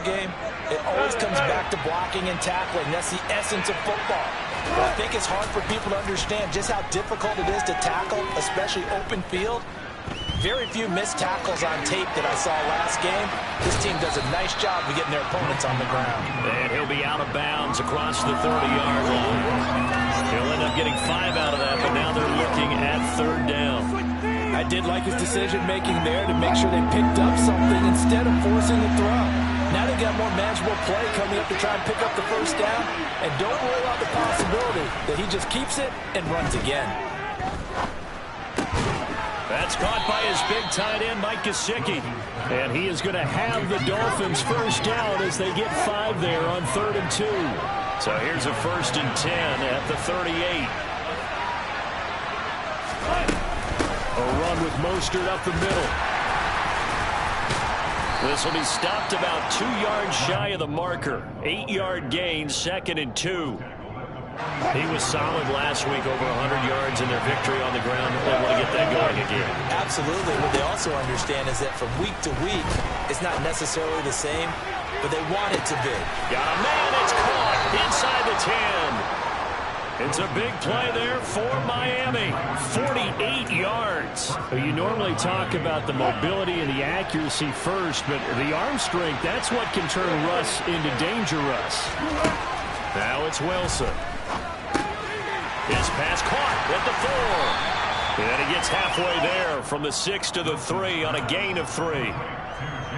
ball game, it always comes back to blocking and tackling. That's the essence of football. But I think it's hard for people to understand just how difficult it is to tackle, especially open field. Very few missed tackles on tape that I saw last game. This team does a nice job of getting their opponents on the ground. And he'll be out of bounds across the 30-yard line. He'll end up getting 5 out of that, but now they're looking at 3rd down. I did like his decision-making there to make sure they picked up something instead of forcing the throw. Now they got more manageable play coming up to try and pick up the 1st down. And don't rule out the possibility that he just keeps it and runs again. That's caught by his big tight end, Mike Gesicki. And he is going to have the Dolphins 1st down as they get 5 there on 3rd and 2. So here's a 1st and 10 at the 38. A run with Mostert up the middle. This will be stopped about 2 yards shy of the marker. 8-yard gain, 2nd and 2. He was solid last week, over 100 yards in their victory on the ground. They want to get that going again. Absolutely. What they also understand is that from week to week, it's not necessarily the same, but they want it to be. Got a man, it's caught inside the 10. It's a big play there for Miami. 48 yards. You normally talk about the mobility and the accuracy first, but the arm strength, that's what can turn Russ into danger Russ. Now it's Wilson. His pass caught at the 4. And he gets halfway there from the 6 to the 3 on a gain of 3.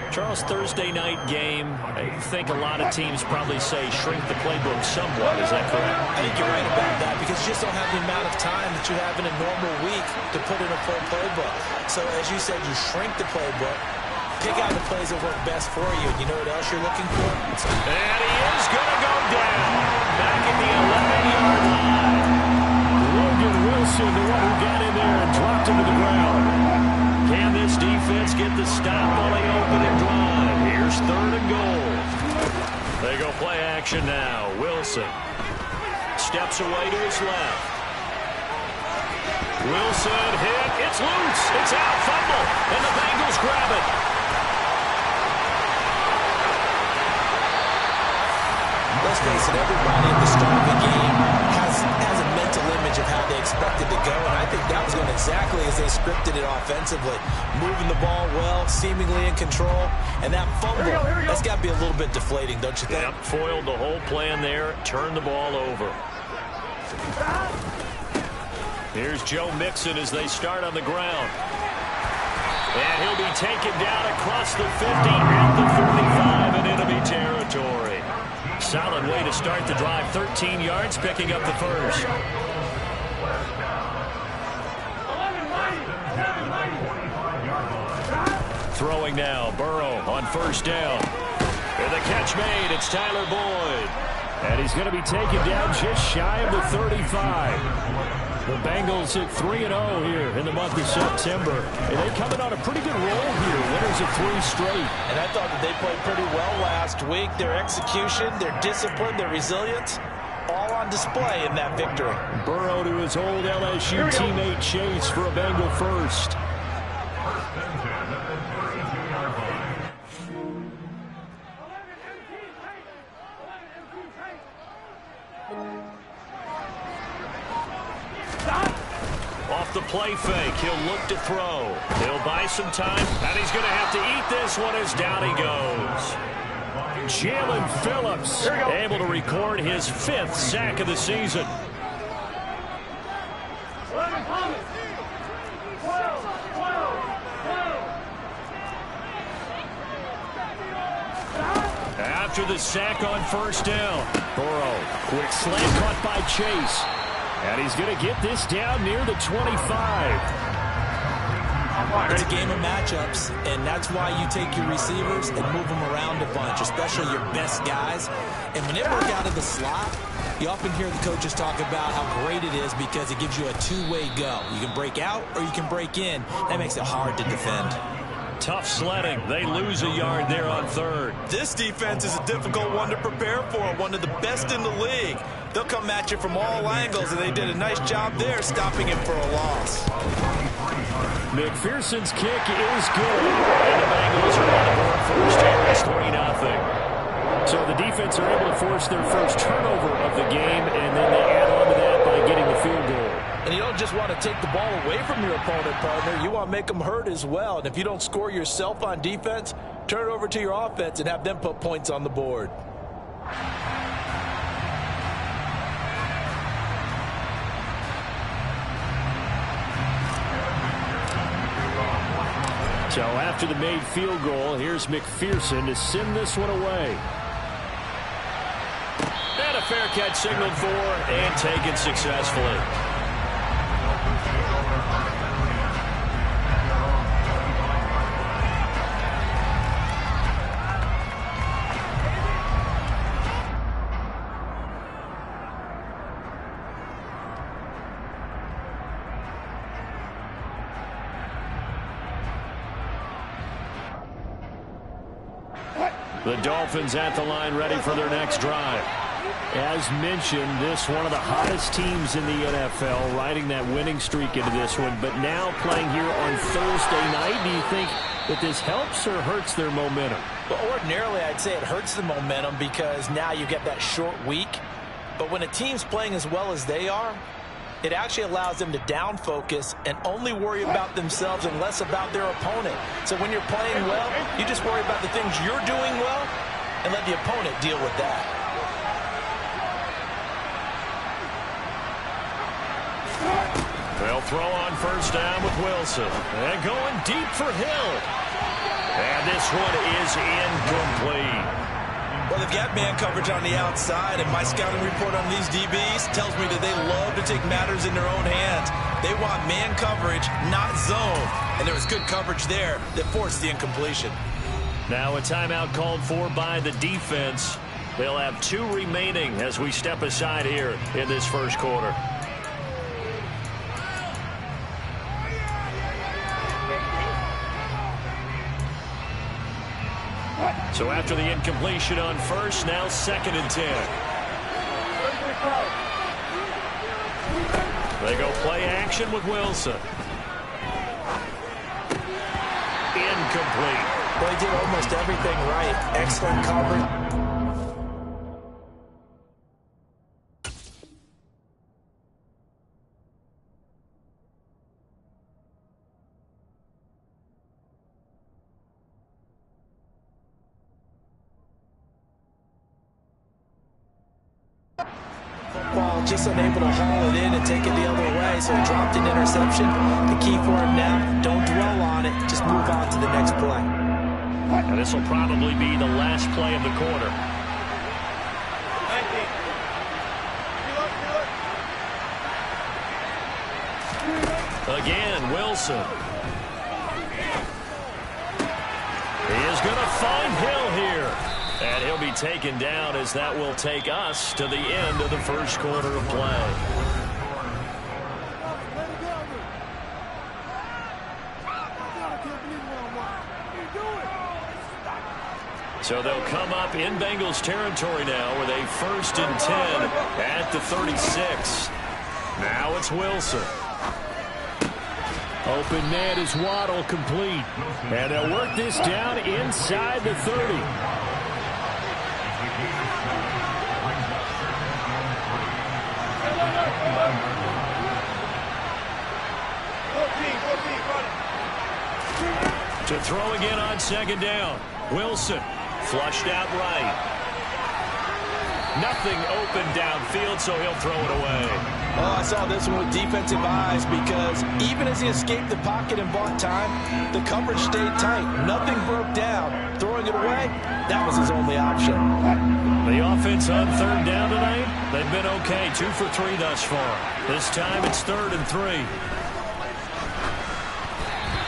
Charles, Thursday night game, I think a lot of teams probably say shrink the playbook somewhat. Is that correct? I think you're right about that because you just don't have the amount of time that you have in a normal week to put in a full playbook. So as you said, you shrink the playbook, pick out the plays that work best for you. You know what else you're looking for? And he is going to go down back at the 11-yard line. Logan Wilson, the one who got in there and dropped him to the ground. Can this defense get the stop on the opening drive? Here's 3rd and goal. They go play action now. Wilson steps away to his left. Wilson hit. It's loose. It's out. Fumble. And the Bengals grab it. Let's face it, everybody at the start of the game has a mental image of how they expect it to go, and I think that was going exactly as they scripted it offensively. Moving the ball well, seemingly in control, and that fumble, that's got to be a little bit deflating, don't you think? Yep, foiled the whole plan there, turned the ball over. Here's Joe Mixon as they start on the ground. And he'll be taken down across the 50 at the 45 in enemy territory. Solid way to start the drive. 13 yards, picking up the 1st. Throwing now. Burrow on 1st down. And the catch made. It's Tyler Boyd. And he's going to be taken down just shy of the 35. The Bengals at 3-0 here in the month of September. And they coming on a pretty good roll here. Winners of 3 straight. And I thought that they played pretty well last week. Their execution, their discipline, their resilience, all on display in that victory. Burrow to his old LSU teammate Chase for a Bengal first. Off the play fake, he'll look to throw. He'll buy some time, and he's going to have to eat this one as down he goes. Jalen Phillips able to record his 5th sack of the season. After the sack on 1st down, Burrow, quick slant caught by Chase. And he's going to get this down near the 25. It's a game of matchups, and that's why you take your receivers and move them around a bunch, especially your best guys. And when they work out of the slot, you often hear the coaches talk about how great it is because it gives you a two-way go. You can break out or you can break in. That makes it hard to defend. Tough sledding. They lose a yard there on 3rd. This defense is a difficult one to prepare for, one of the best in the league. They'll come at you from all angles, and they did a nice job there stopping it for a loss. McPherson's kick is good. And the Bengals are on the board first here. It's 3-0. So the defense are able to force their first turnover of the game, and then they add on to that by getting the field goal. And you don't just want to take the ball away from your opponent, partner. You want to make them hurt as well. And if you don't score yourself on defense, turn it over to your offense and have them put points on the board. So after the made field goal, here's McPherson to send this one away. And a fair catch signaled for and taken successfully. The Dolphins at the line ready for their next drive. As mentioned, this one of the hottest teams in the NFL, riding that winning streak into this one, but now playing here on Thursday night. Do you think that this helps or hurts their momentum? Well, ordinarily, I'd say it hurts the momentum because now you get that short week. But when a team's playing as well as they are, it actually allows them to down focus and only worry about themselves and less about their opponent. So when you're playing well, you just worry about the things you're doing well and let the opponent deal with that. They'll throw on first down with Wilson. And going deep for Hill. And this one is incomplete. Well, they've got man coverage on the outside, and my scouting report on these DBs tells me that they love to take matters in their own hands. They want man coverage, not zone. And there was good coverage there that forced the incompletion. Now a timeout called for by the defense. They'll have 2 remaining as we step aside here in this first quarter. So after the incompletion on first, now 2nd and 10. They go play action with Wilson. Incomplete. Well, he did almost everything right. Excellent coverage. Ball just unable to haul it in and take it the other way, so he dropped an interception. The key for him now, don't dwell on it, just move on to the next play. And this will probably be the last play of the quarter. Again, Wilson. He is going to find Hill here. And he'll be taken down as that will take us to the end of the first quarter of play. So they'll come up in Bengals territory now with a 1st and 10 at the 36. Now it's Wilson. Open man is Waddle, complete. And they'll work this down inside the 30. To throw again on 2nd down. Wilson flushed out right. Nothing open downfield, so he'll throw it away. Oh, I saw this one with defensive eyes because even as he escaped the pocket and bought time, the coverage stayed tight. Nothing broke down. Throwing it away, that was his only option. The offense on 3rd down tonight, they've been okay. 2 for 3 thus far. This time it's 3rd and 3.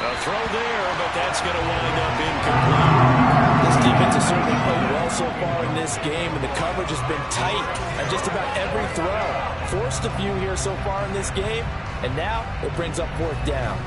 A throw there, but that's going to wind up incomplete. This defense has certainly played well so far in this game, and the coverage has been tight on just about every throw. Forced a few here so far in this game, and now it brings up 4th down.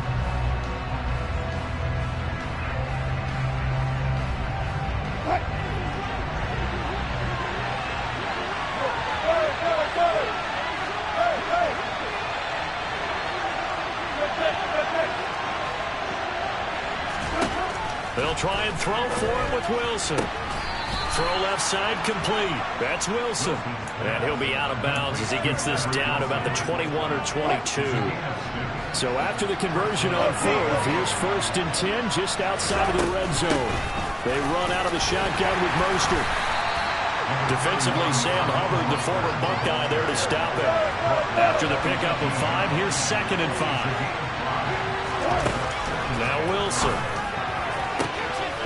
They'll try and throw for it with Wilson. throw left side complete. That's Wilson. And he'll be out of bounds as he gets this down about the 21 or 22. So after the conversion on fourth, here's 1st and 10 just outside of the red zone. They run out of the shotgun with Mostert. Defensively, Sam Hubbard, the former Buckeye, there to stop it. After the pickup of 5, here's 2nd and 5. Now Wilson.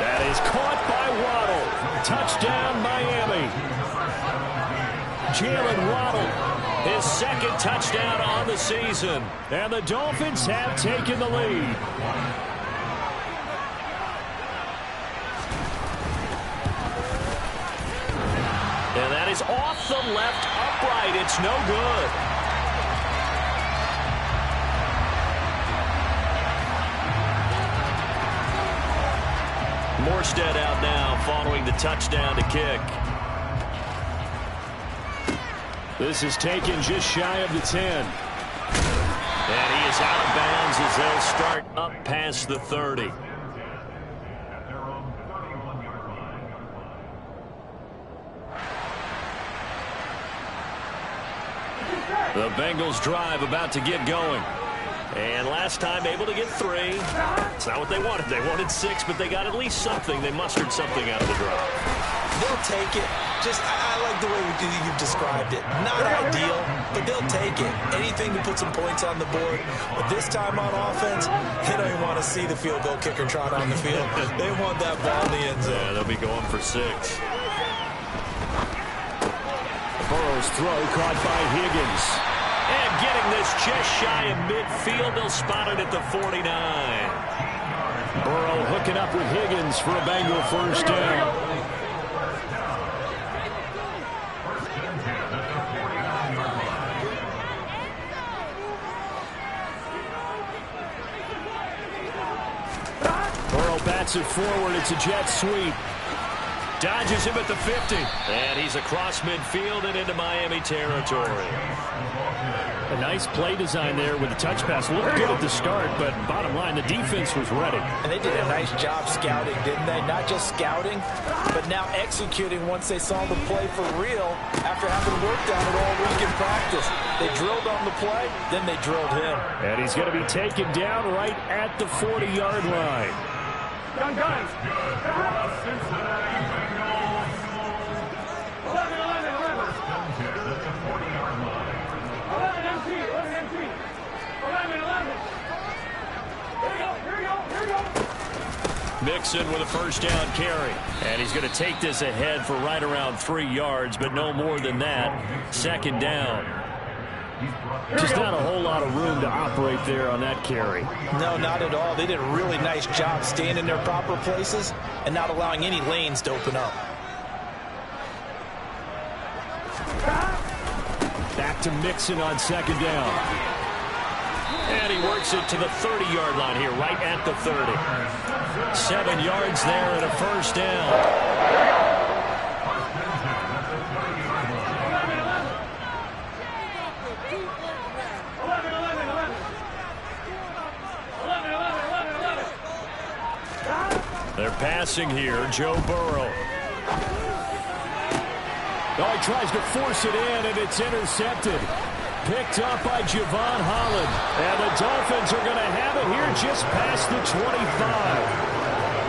That is caught by Waddle. Touchdown, Miami. Jalen Waddle, his 2nd touchdown on the season. And the Dolphins have taken the lead. And that is off the left upright. It's no good. Morstead out now following the touchdown to kick. This is taken just shy of the 10. And he is out of bounds as they'll start up past the 30. The Bengals drive about to get going. And last time able to get 3. It's not what they wanted. They wanted 6, but they got at least something. They mustered something out of the drive. They'll take it. I like the way you've described it. Not ideal, but they'll take it. Anything to put some points on the board. But this time on offense, they don't even want to see the field goal kicker trot on the field. They want that ball in the end zone. Yeah, they'll be going for 6. Burrow's throw caught by Higgins. And getting this just shy of midfield, they'll spot it at the 49. Burrow hooking up with Higgins for a Bengal 1st down. Burrow bats it forward. It's a jet sweep. Dodges him at the 50. And he's across midfield and into Miami territory. A nice play design there with the touch pass. Looked good at the start, but bottom line, the defense was ready. And they did a nice job scouting, didn't they? Not just scouting, but now executing once they saw the play for real after having worked on it all week in practice. They drilled on the play, then they drilled him. And he's going to be taken down right at the 40-yard line. Young guys. Mixon with a 1st down carry. And he's going to take this ahead for right around 3 yards, but no more than that. 2nd down. Just not a whole lot of room to operate there on that carry. No, not at all. They did a really nice job staying in their proper places and not allowing any lanes to open up. Back to Mixon on 2nd down. And he works it to the 30-yard line here, right at the 30. 7 yards there and a 1st down. They're passing here, Joe Burrow. Oh, he tries to force it in, and it's intercepted. Picked up by Javon Holland. And the Dolphins are going to have it here just past the 25.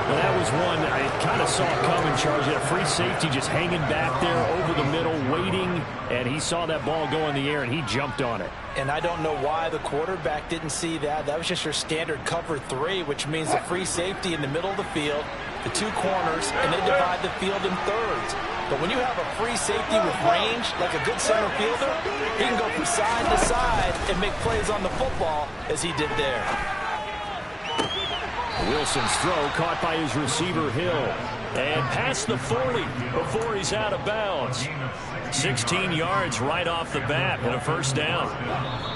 Well, that was one I kind of saw coming, Charles. You had a free safety just hanging back there over the middle, waiting, and he saw that ball go in the air, and he jumped on it. And I don't know why the quarterback didn't see that. That was just your standard cover 3, which means the free safety in the middle of the field, the 2 corners, and they divide the field in thirds. But when you have a free safety with range, like a good center fielder, he can go from side to side and make plays on the football as he did there. Wilson's throw caught by his receiver, Hill. And past the 40 before he's out of bounds. 16 yards right off the bat and a 1st down.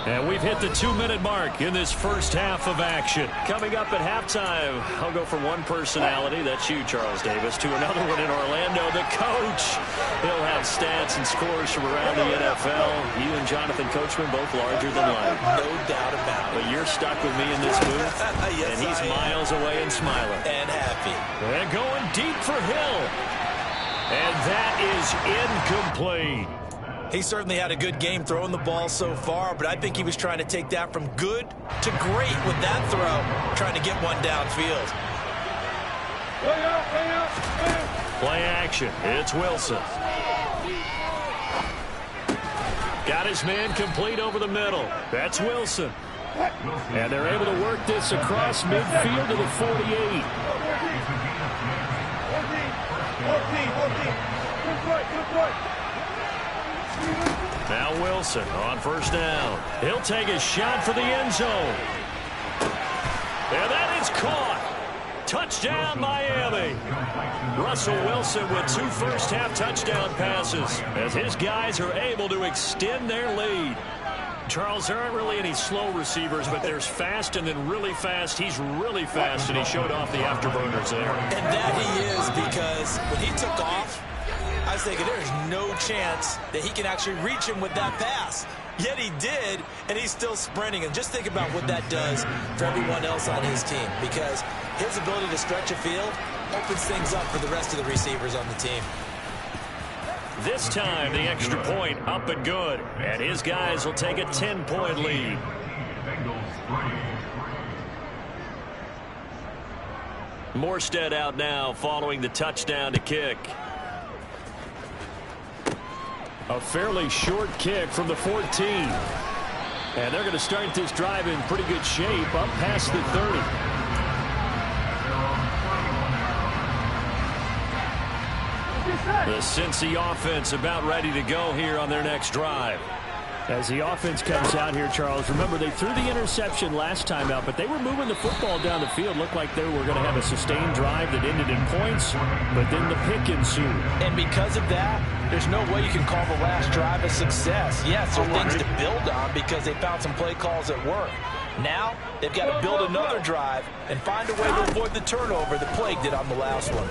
And we've hit the 2-minute mark in this first half of action. Coming up at halftime, I'll go from one personality, that's you, Charles Davis, to another one in Orlando, the coach. He'll have stats and scores from around the NFL. You and Jonathan Coachman both larger than life. No doubt about it. But you're stuck with me in this booth. Yes, and he's miles away and smiling. And happy. And going deep for Hill. And that is incomplete. He certainly had a good game throwing the ball so far, but I think he was trying to take that from good to great with that throw, trying to get one downfield. Play action. It's Wilson. Got his man complete over the middle. That's Wilson. And they're able to work this across midfield to the 48. Now Wilson on first down. He'll take a shot for the end zone. And that is caught. Touchdown, Miami. Russell Wilson with 2 first-half touchdown passes as his guys are able to extend their lead. Charles, there aren't really any slow receivers, but there's fast and then really fast. He's really fast, and he showed off the afterburners there. And that he is, because when he took off, I was thinking there's no chance that he can actually reach him with that pass. Yet he did, and he's still sprinting. And just think about what that does for everyone else on his team, because his ability to stretch a field opens things up for the rest of the receivers on the team. This time, the extra point up and good. And his guys will take a 10-point lead. Morstead out now following the touchdown to kick. A fairly short kick from the 14. And they're going to start this drive in pretty good shape up past the 30. The Cincy offense about ready to go here on their next drive. As the offense comes out here, Charles, remember they threw the interception last time out, but they were moving the football down the field. Looked like they were going to have a sustained drive that ended in points, but then the pick ensued. And because of that, there's no way you can call the last drive a success. Yes, there are things to build on because they found some play calls that work. Now, they've got to build another drive and find a way to avoid the turnover that plagued it on the last one.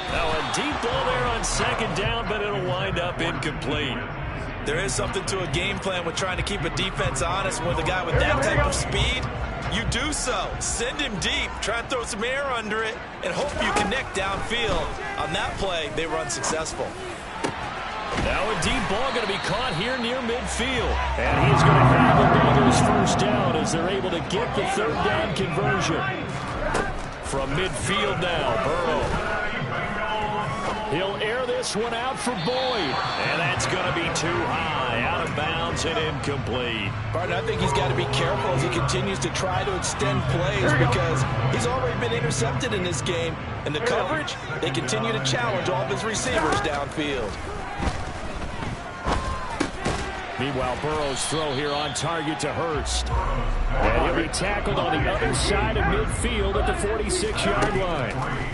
Now a deep ball there on second down, but it'll wind up incomplete. There is something to a game plan with trying to keep a defense honest with a guy with that type of speed. You do so. Send him deep. Try and throw some air under it and hope you connect downfield. On that play, they were unsuccessful. Now a deep ball going to be caught here near midfield. And he's going to have the Bengals first down as they're able to get the third down conversion. From midfield now, Burrow. He'll air this one out for Boyd. And that's going to be too high. Out of bounds and incomplete. Barton, I think he's got to be careful as he continues to try to extend plays because he's already been intercepted in this game. And the coverage, they continue to challenge all of his receivers downfield. Meanwhile, Burrow's throw here on target to Hurst. And he'll be tackled on the other side of midfield at the 46-yard line.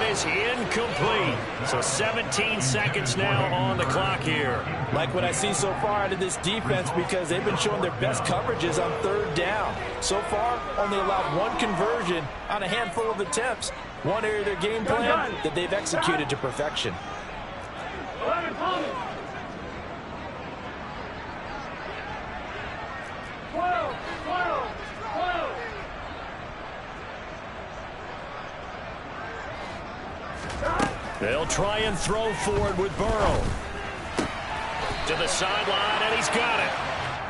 Is incomplete. So 17 seconds now on the clock here. Like what I see so far out of this defense because they've been showing their best coverages on third down. So far, only allowed one conversion on a handful of attempts. One area of their game plan that they've executed to perfection. They'll try and throw forward with Burrow. To the sideline, and he's got it.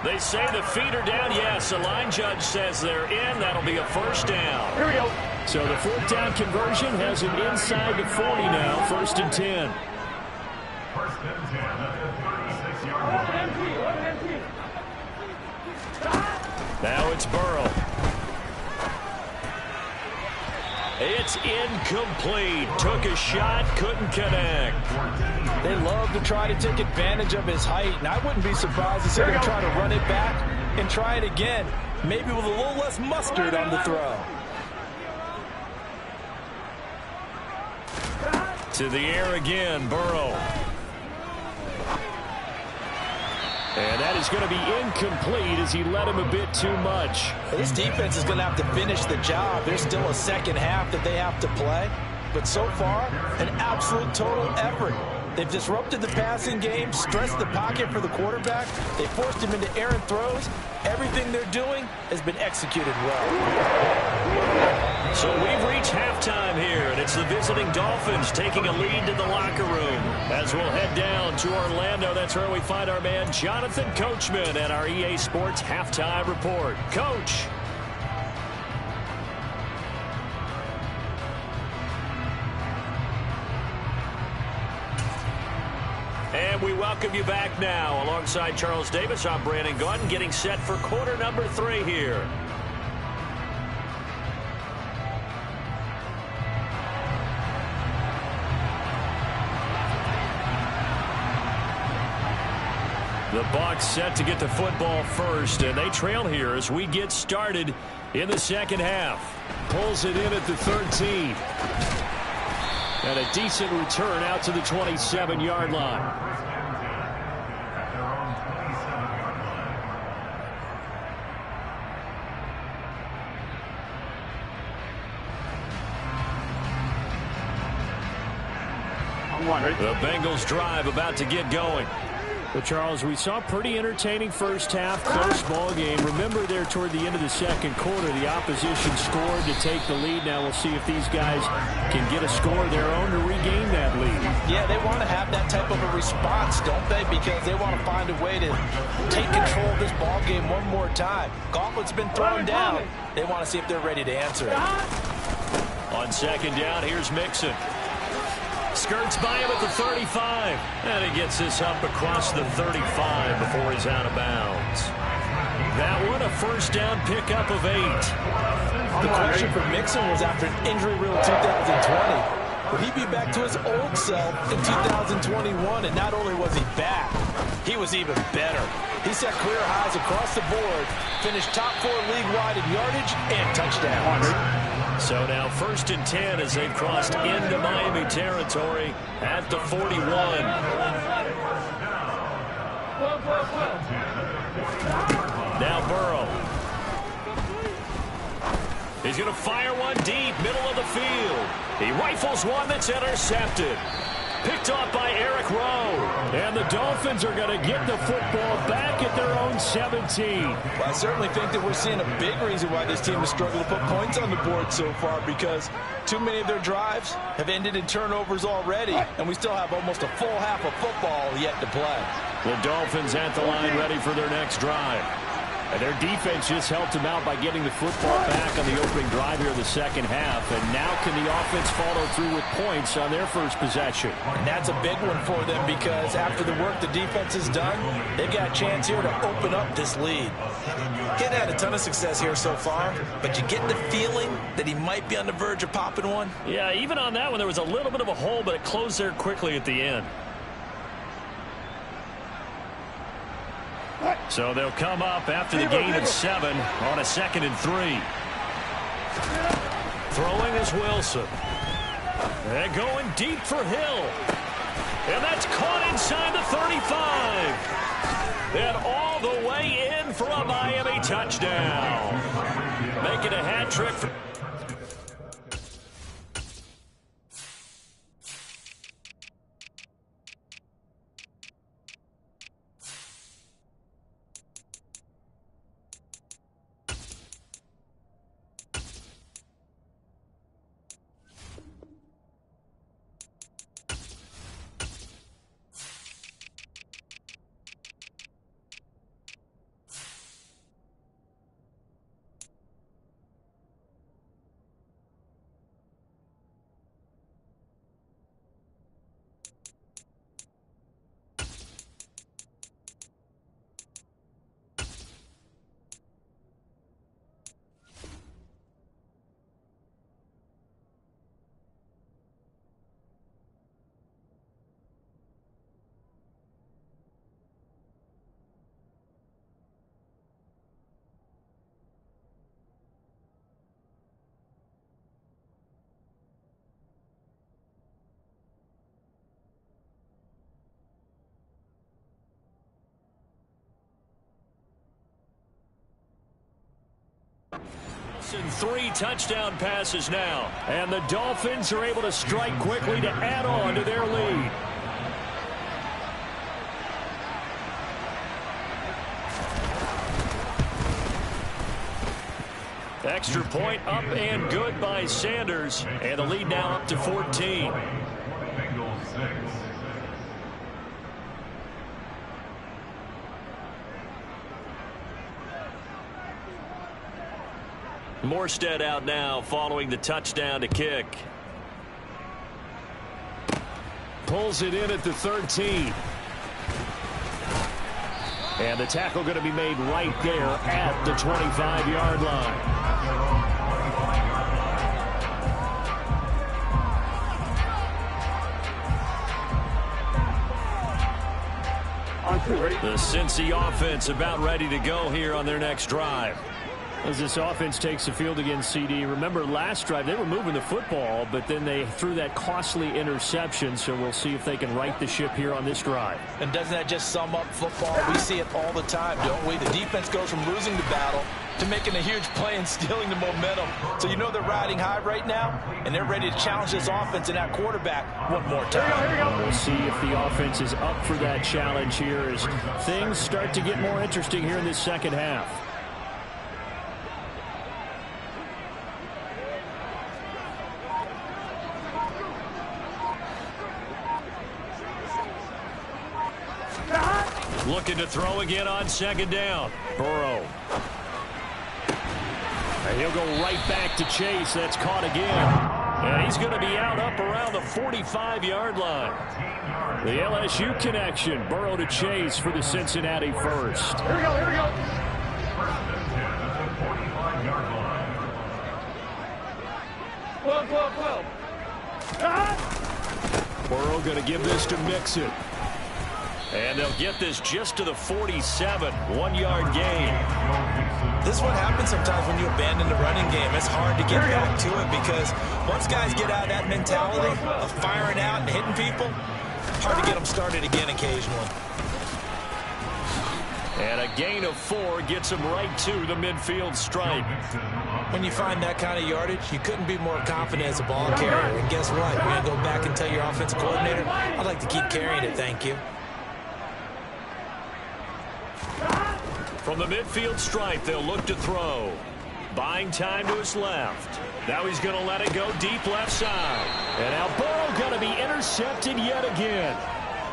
They say the feet are down. Yes, the line judge says they're in. That'll be a first down. Here we go. So the fourth down conversion has him inside the 40 now. First and 10. First and 10 at the 36-yard line. Now it's Burrow. It's incomplete. Took a shot, couldn't connect. They love to try to take advantage of his height, and I wouldn't be surprised if they're going to try to run it back and try it again, maybe with a little less mustard on the throw. To the air again, Burrow. And that is going to be incomplete as he led him a bit too much. This defense is going to have to finish the job. There's still a second half that they have to play. But so far, an absolute total effort. They've disrupted the passing game, stressed the pocket for the quarterback. They forced him into errant throws. Everything they're doing has been executed well. So we've reached halftime here, and it's the visiting Dolphins taking a lead to the locker room. As we'll head down to Orlando, that's where we find our man Jonathan Coachman at our EA Sports Halftime Report. Coach. And we welcome you back now. Alongside Charles Davis, I'm Brandon Gaudin, getting set for quarter number 3 here. The Bucs set to get the football first, and they trail here as we get started in the second half. Pulls it in at the 13. And a decent return out to the 27-yard line. The Bengals drive about to get going. Well, Charles, we saw a pretty entertaining first half, close ball game. Remember there toward the end of the second quarter, the opposition scored to take the lead. Now we'll see if these guys can get a score of their own to regain that lead. Yeah, they want to have that type of a response, don't they? Because they want to find a way to take control of this ball game one more time. Gauntlet's been thrown down. They want to see if they're ready to answer it. On second down, here's Mixon. Skirts by him at the 35. And he gets this up across the 35 before he's out of bounds. That one, a first down pickup of 8. The question for Mixon was after an injury-riddled 2020. Will he be back to his old self in 2021? And not only was he back, he was even better. He set career highs across the board, finished top 4 league-wide in yardage and touchdowns. So now 1st and 10 as they've crossed into Miami territory at the 41. Now Burrow. He's going to fire one deep, middle of the field. He rifles one that's intercepted. Picked off by Eric Rowe. And the Dolphins are going to get the football back at their own 17. Well, I certainly think that we're seeing a big reason why this team has struggled to put points on the board so far, because too many of their drives have ended in turnovers already, and we still have almost a full half of football yet to play. The Dolphins at the line ready for their next drive. And their defense just helped them out by getting the football back on the opening drive here in the second half. And now can the offense follow through with points on their first possession? And that's a big one for them, because after the work the defense has done, they've got a chance here to open up this lead. Kid had a ton of success here so far, but you get the feeling that he might be on the verge of popping one. Yeah, even on that one, there was a little bit of a hole, but it closed there quickly at the end. So they'll come up after the gain of 7 on a 2nd and 3. Throwing is Wilson. And going deep for Hill. And that's caught inside the 35. And all the way in for a Miami touchdown. Making a hat trick for... And 3 touchdown passes now. And the Dolphins are able to strike quickly to add on to their lead. Extra point up and good by Sanders. And the lead now up to 14. Bengals 6. Morstead out now following the touchdown to kick. Pulls it in at the 13. And the tackle going to be made right there at the 25-yard line. The Cincy offense about ready to go here on their next drive. As this offense takes the field against CD, remember last drive they were moving the football, but then they threw that costly interception, so we'll see if they can right the ship here on this drive. And doesn't that just sum up football? We see it all the time, don't we? The defense goes from losing the battle to making a huge play and stealing the momentum. So you know they're riding high right now, and they're ready to challenge this offense and that quarterback one more time. We'll see if the offense is up for that challenge here as things start to get more interesting here in this second half. Looking to throw again on second down. Burrow. And he'll go right back to Chase. That's caught again. And he's going to be out up around the 45-yard line. The LSU connection. Burrow to Chase for the Cincinnati first. Here we go. First and 10 at the 45-yard line. Burrow going to give this to Mixon. And they'll get this just to the 47. 1-yard gain. This is what happens sometimes when you abandon the running game. It's hard to get back to it because once guys get out of that mentality of firing out and hitting people, hard to get them started again occasionally. And a gain of 4 gets them right to the midfield stripe. When you find that kind of yardage, you couldn't be more confident as a ball carrier. And guess what? You're going to go back and tell your offensive coordinator, I'd like to keep carrying it, thank you. From the midfield stripe, they'll look to throw. Buying time to his left. Now he's going to let it go deep left side. And now Burrow going to be intercepted yet again.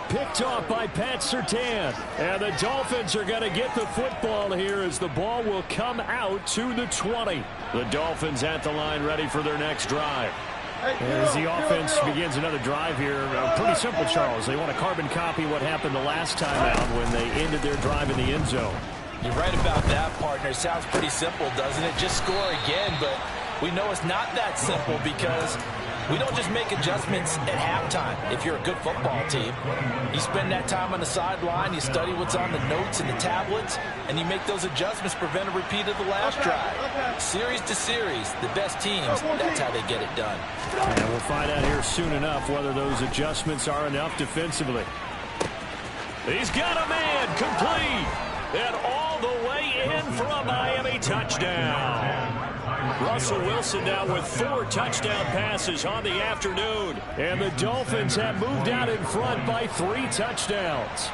Picked off by Pat Surtain. And the Dolphins are going to get the football here as the ball will come out to the 20. The Dolphins at the line ready for their next drive. As the offense begins another drive here, pretty simple, Charles. They want to carbon copy what happened the last time out when they ended their drive in the end zone. You're right about that, partner. It sounds pretty simple, doesn't it? Just score again, but we know it's not that simple because we don't just make adjustments at halftime. If you're a good football team, you spend that time on the sideline, you study what's on the notes and the tablets, and you make those adjustments, prevent a repeat of the last drive. Series to series, the best teams, that's how they get it done. And we'll find out here soon enough whether those adjustments are enough defensively. He's got a man complete. And all the way in for a Miami touchdown. Russell Wilson now with 4 touchdown passes on the afternoon. And the Dolphins have moved out in front by 3 touchdowns.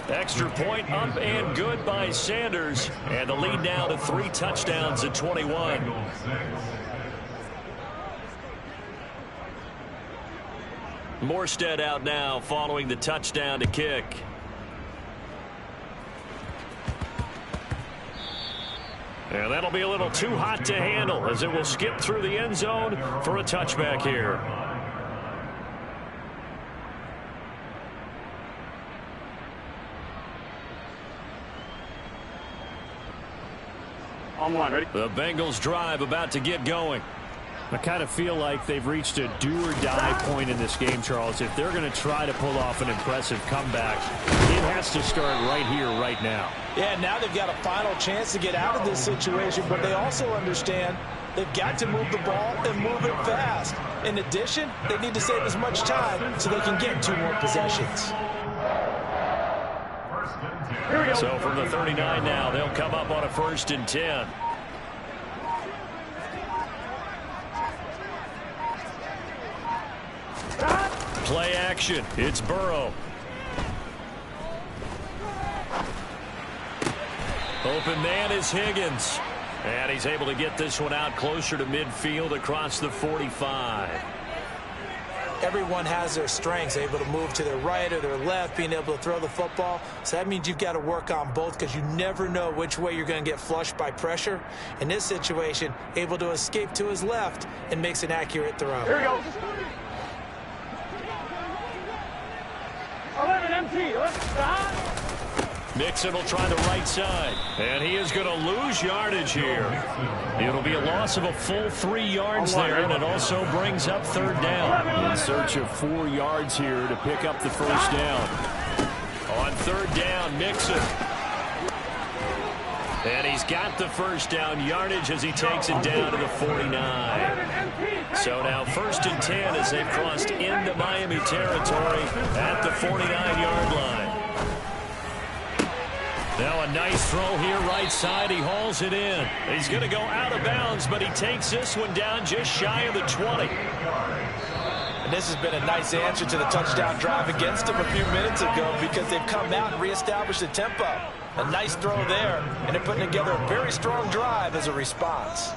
Extra point up and good by Sanders. And the lead now to 3 touchdowns at 21. Morstead out now following the touchdown to kick. And that'll be a little too hot to handle as it will skip through the end zone for a touchback here. On one, ready? The Bengals drive about to get going. I kind of feel like they've reached a do-or-die point in this game, Charles. If they're going to try to pull off an impressive comeback, it has to start right here, right now. Yeah, now they've got a final chance to get out of this situation, but they also understand they've got to move the ball and move it fast. In addition, they need to save as much time so they can get 2 more possessions. So from the 39 now, they'll come up on a 1st and 10. Play action. It's Burrow. Open man is Higgins. And he's able to get this one out closer to midfield across the 45. Everyone has their strengths, able to move to their right or their left, being able to throw the football. So that means you've got to work on both because you never know which way you're going to get flushed by pressure. In this situation, able to escape to his left and makes an accurate throw. Here we go. 11 empty. Let's stop. Mixon will try the right side. And he is going to lose yardage here. It'll be a loss of a full 3 yards there, and it also brings up third down. In search of 4 yards here to pick up the first down. On third down, Mixon. And he's got the first down yardage as he takes it down to the 49. So now 1st and 10 as they've crossed into Miami territory at the 49-yard line. Now a nice throw here right side. He hauls it in. He's going to go out of bounds, but he takes this one down just shy of the 20. And this has been a nice answer to the touchdown drive against them a few minutes ago because they've come out and reestablished the tempo. A nice throw there, and they're putting together a very strong drive as a response.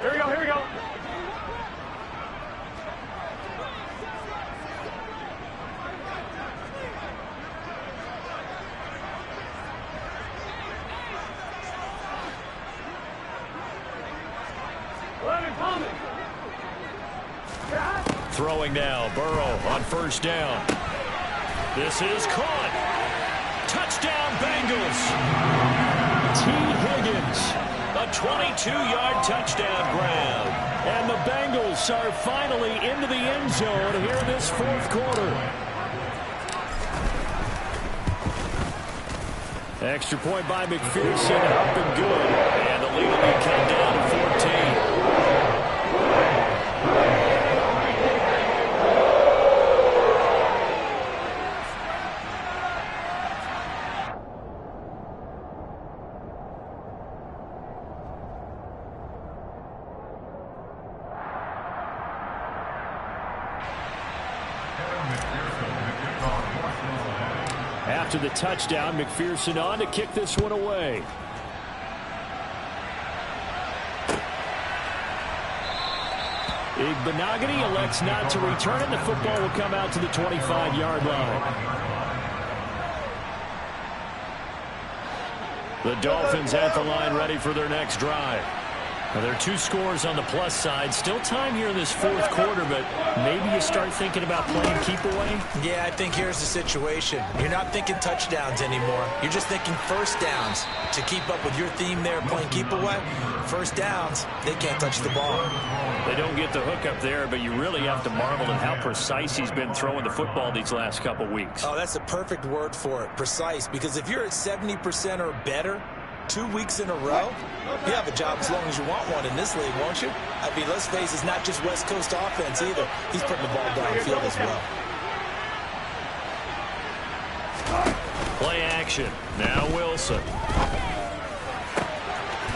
Here we go, here we go. Throwing now, Burrow on first down. This is caught. Touchdown, Bengals. T. Higgins, a 22-yard touchdown grab. And the Bengals are finally into the end zone here in this 4th quarter. Extra point by McPherson, up and good. And the lead will be cut down to 14. After the touchdown, McPherson on to kick this one away. Igbenogany elects not to return it. The football will come out to the 25-yard line. The Dolphins at the line ready for their next drive. Now, there are 2 scores on the plus side. Still time here in this 4th quarter, but maybe you start thinking about playing keep away? Yeah, I think here's the situation. You're not thinking touchdowns anymore. You're just thinking first downs. To keep up with your theme there, playing keep away, first downs, they can't touch the ball. They don't get the hook up there, but you really have to marvel at how precise he's been throwing the football these last couple weeks. Oh, that's the perfect word for it, precise, because if you're at 70% or better 2 weeks in a row, you have a job as long as you want one in this league, won't you? I mean, let's face it, it's not just West Coast offense either. He's putting the ball downfield as well. Play action. Now Wilson.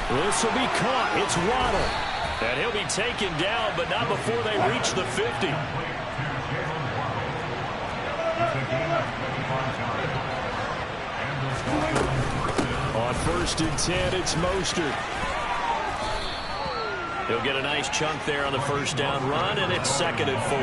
This will be caught. It's Waddle. And he'll be taken down, but not before they reach the 50. On 1st and 10, it's Mostert. He'll get a nice chunk there on the first down run, and it's 2nd and 4.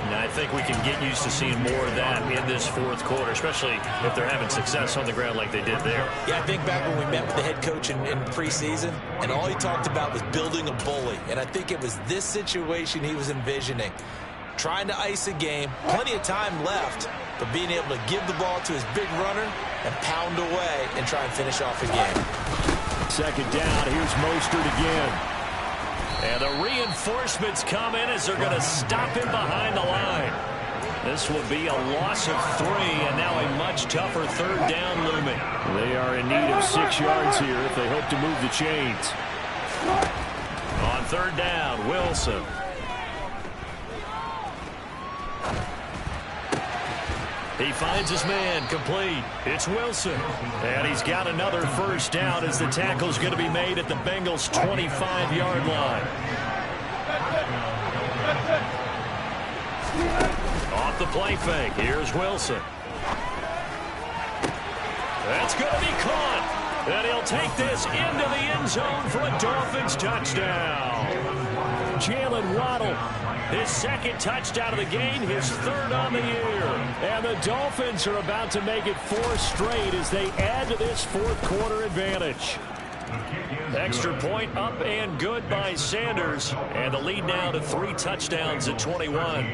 And I think we can get used to seeing more of that in this 4th quarter, especially if they're having success on the ground like they did there. Yeah, I think back when we met with the head coach in preseason, and all he talked about was building a bully. And I think it was this situation he was envisioning. Trying to ice a game, plenty of time left, but being able to give the ball to his big runner and pound away and try and finish off a game. 2nd down, here's Mostert again. And the reinforcements come in as they're going to stop him behind the line. This will be a loss of 3, and now a much tougher 3rd down looming. They are in need of 6 yards here if they hope to move the chains. On 3rd down, Wilson. He finds his man, complete. It's Wilson. And he's got another first down as the tackle's going to be made at the Bengals' 25-yard line. Off the play fake, here's Wilson. That's going to be caught. And he'll take this into the end zone for a Dolphins touchdown. Jalen Waddle, his second touchdown of the game, his third on the year. And the Dolphins are about to make it 4 straight as they add to this fourth quarter advantage. Extra point up and good by Sanders. And the lead now to 3 touchdowns at 21.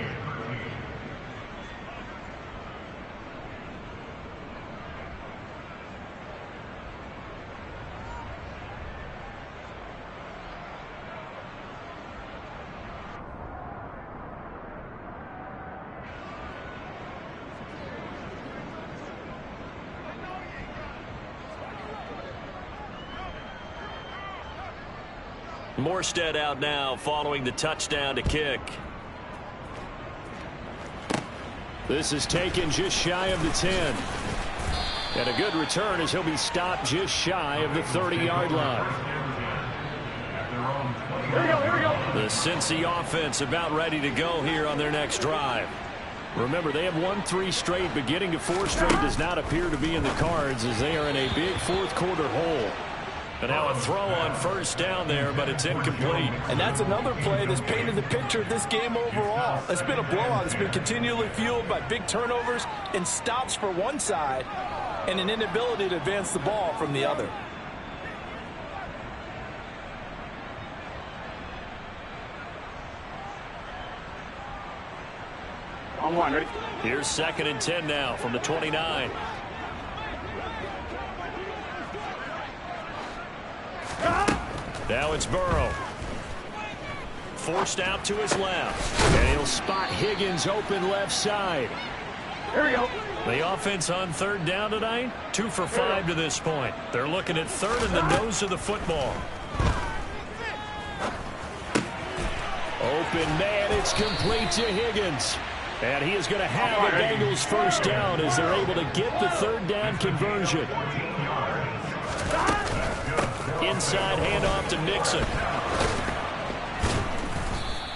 Morstead out now following the touchdown to kick. This is taken just shy of the 10. And a good return as he'll be stopped just shy of the 30-yard line. Here we go. The Cincy offense about ready to go here on their next drive. Remember, they have won 3 straight, but getting to 4 straight does not appear to be in the cards as they are in a big fourth quarter hole. And now a throw on first down there, but it's incomplete. And that's another play that's painted the picture of this game overall. It's been a blowout. It's been continually fueled by big turnovers and stops for one side and an inability to advance the ball from the other. On one, ready? Here's 2nd and 10 now from the 29. Now it's Burrow. Forced out to his left. And he'll spot Higgins open left side. Here we go. The offense on 3rd down tonight, 2 for 5 to this point. They're looking at 3rd in the nose of the football. Open man, it's complete to Higgins. And he is going to have the Bengals first down as they're able to get the 3rd down conversion. Inside handoff to Nixon.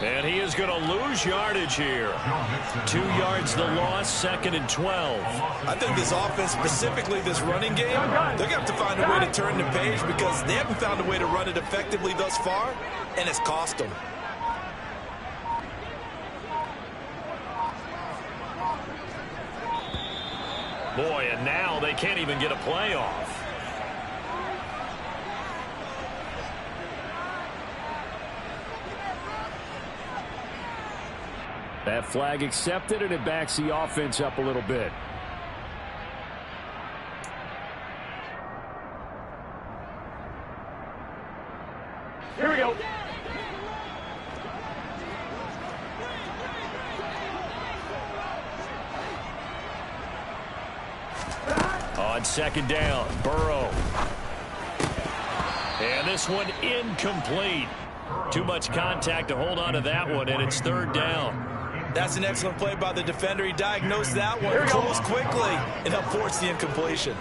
And he is going to lose yardage here. 2 yards the loss, 2nd and 12. I think this offense, specifically this running game, they're going to have to find a way to turn the page because they haven't found a way to run it effectively thus far, and it's cost them. Boy, and now they can't even get a play off. That flag accepted, and it backs the offense up a little bit. Here we go. On 2nd down, Burrow. And this one incomplete. Too much contact to hold on to that one, and it's 3rd down. That's an excellent play by the defender. He diagnosed that one, closed quickly, and helped force the incompletion.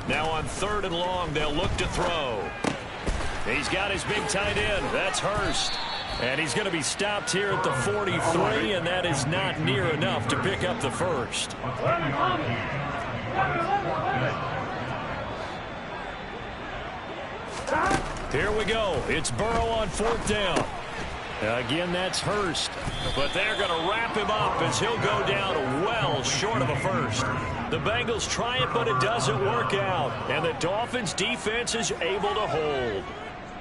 Now on 3rd and long, they'll look to throw. He's got his big tight end. That's Hurst. And he's going to be stopped here at the 43, and that is not near enough to pick up the first. Here we go. It's Burrow on 4th down. Again, that's Hurst. But they're going to wrap him up as he'll go down well short of a first. The Bengals try it, but it doesn't work out. And the Dolphins' defense is able to hold.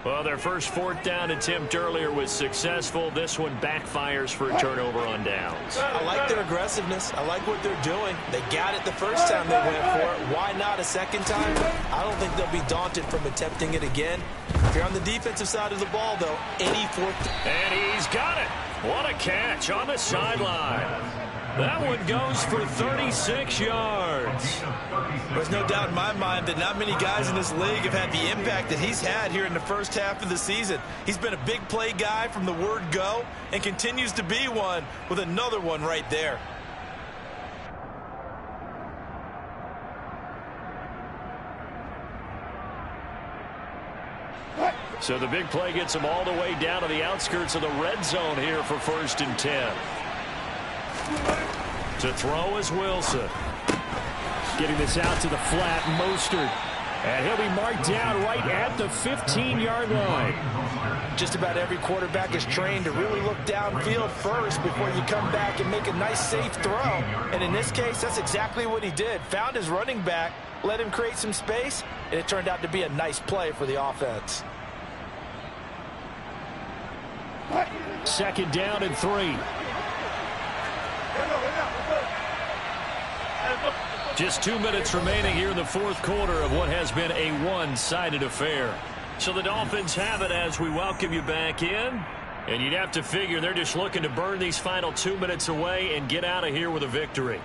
Well, their first 4th down attempt earlier was successful. This one backfires for a turnover on downs. I like their aggressiveness. I like what they're doing. They got it the first time they went for it. Why not a second time? I don't think they'll be daunted from attempting it again. If you're on the defensive side of the ball, though, any 4th... And he's got it. What a catch on the sideline. That one goes for 36 yards. There's no doubt in my mind that not many guys in this league have had the impact that he's had here in the first half of the season. He's been a big play guy from the word go and continues to be one with another one right there. So the big play gets him all the way down to the outskirts of the red zone here for 1st and 10. To throw is Wilson. Getting this out to the flat, Mostert. And he'll be marked down right at the 15-yard line. Just about every quarterback is trained to really look downfield first before you come back and make a nice, safe throw. And in this case, that's exactly what he did. Found his running back, let him create some space, and it turned out to be a nice play for the offense. 2nd down and 3. Just 2 minutes remaining here in the 4th quarter of what has been a one-sided affair. So the Dolphins have it as we welcome you back in. And you'd have to figure they're just looking to burn these final 2 minutes away and get out of here with a victory.